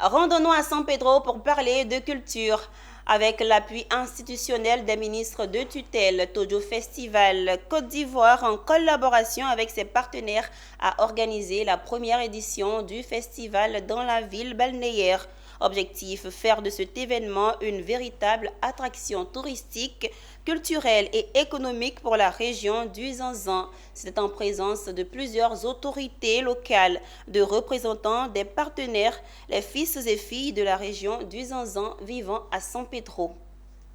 Rendons-nous à San Pedro pour parler de culture. Avec l'appui institutionnel des ministres de tutelle, Tojo Festival Côte d'Ivoire, en collaboration avec ses partenaires, a organisé la première édition du festival dans la ville balnéaire. Objectif, faire de cet événement une véritable attraction touristique, culturelle et économique pour la région du Zanzan. C'est en présence de plusieurs autorités locales, de représentants des partenaires, les fils et filles de la région du Zanzan vivant à San Pedro.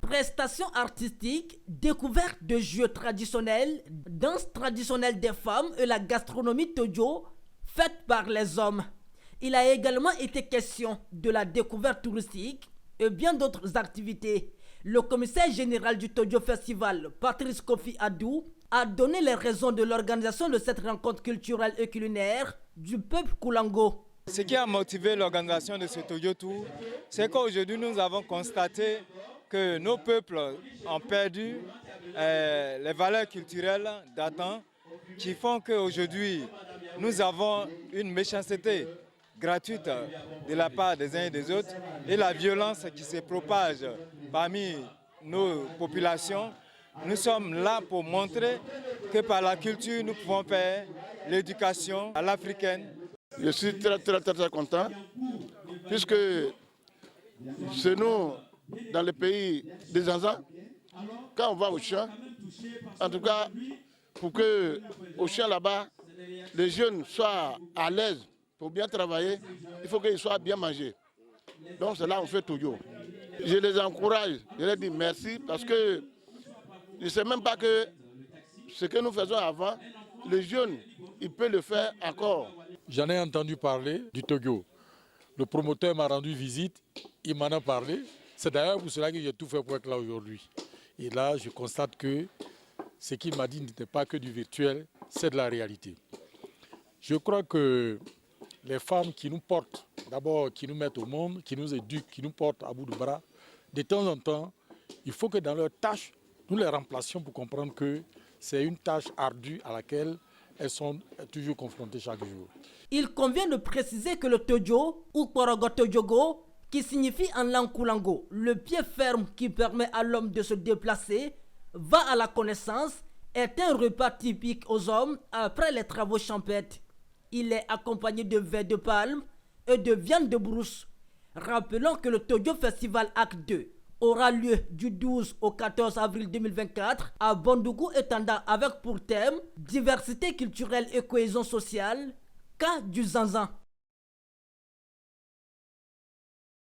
Prestations artistiques, découverte de jeux traditionnels, danse traditionnelle des femmes et la gastronomie Tojo faite par les hommes. Il a également été question de la découverte touristique et bien d'autres activités. Le commissaire général du Tojo Festival, Patrice Kofi Adou, a donné les raisons de l'organisation de cette rencontre culturelle et culinaire du peuple Koulango. Ce qui a motivé l'organisation de ce Tojo Tour, c'est qu'aujourd'hui nous avons constaté que nos peuples ont perdu les valeurs culturelles d'antan qui font qu'aujourd'hui nous avons une méchanceté gratuite de la part des uns et des autres et la violence qui se propage parmi nos populations. Nous sommes là pour montrer que par la culture nous pouvons faire l'éducation à l'africaine. Je suis très content puisque chez nous, dans le pays des Zanzan, quand on va au champ, en tout cas pour que au champ là-bas, les jeunes soient à l'aise pour bien travailler, il faut qu'ils soient bien mangés. Donc c'est là qu'on fait Tojo. Je les encourage, je leur dis merci parce que je ne sais même pas que ce que nous faisons avant, les jeunes, ils peuvent le faire encore. J'en ai entendu parler du Togo. Le promoteur m'a rendu visite, il m'en a parlé. C'est d'ailleurs pour cela que j'ai tout fait pour être là aujourd'hui. Et là, je constate que ce qu'il m'a dit n'était pas que du virtuel, c'est de la réalité. Je crois que les femmes qui nous portent, d'abord qui nous mettent au monde, qui nous éduquent, qui nous portent à bout de bras, de temps en temps, il faut que dans leurs tâches, nous les remplacions pour comprendre que c'est une tâche ardue à laquelle elles sont toujours confrontées chaque jour. Il convient de préciser que le Tojo, ou Korogo Tojogo, qui signifie en langue Koulango, le pied ferme qui permet à l'homme de se déplacer, va à la connaissance, est un repas typique aux hommes après les travaux champêtres. Il est accompagné de verre de palme et de viande de brousse. Rappelons que le Tojo Festival Acte 2 aura lieu du 12 au 14 avril 2024 à Bondougou et Tanda avec pour thème diversité culturelle et cohésion sociale, cas du Zanzan.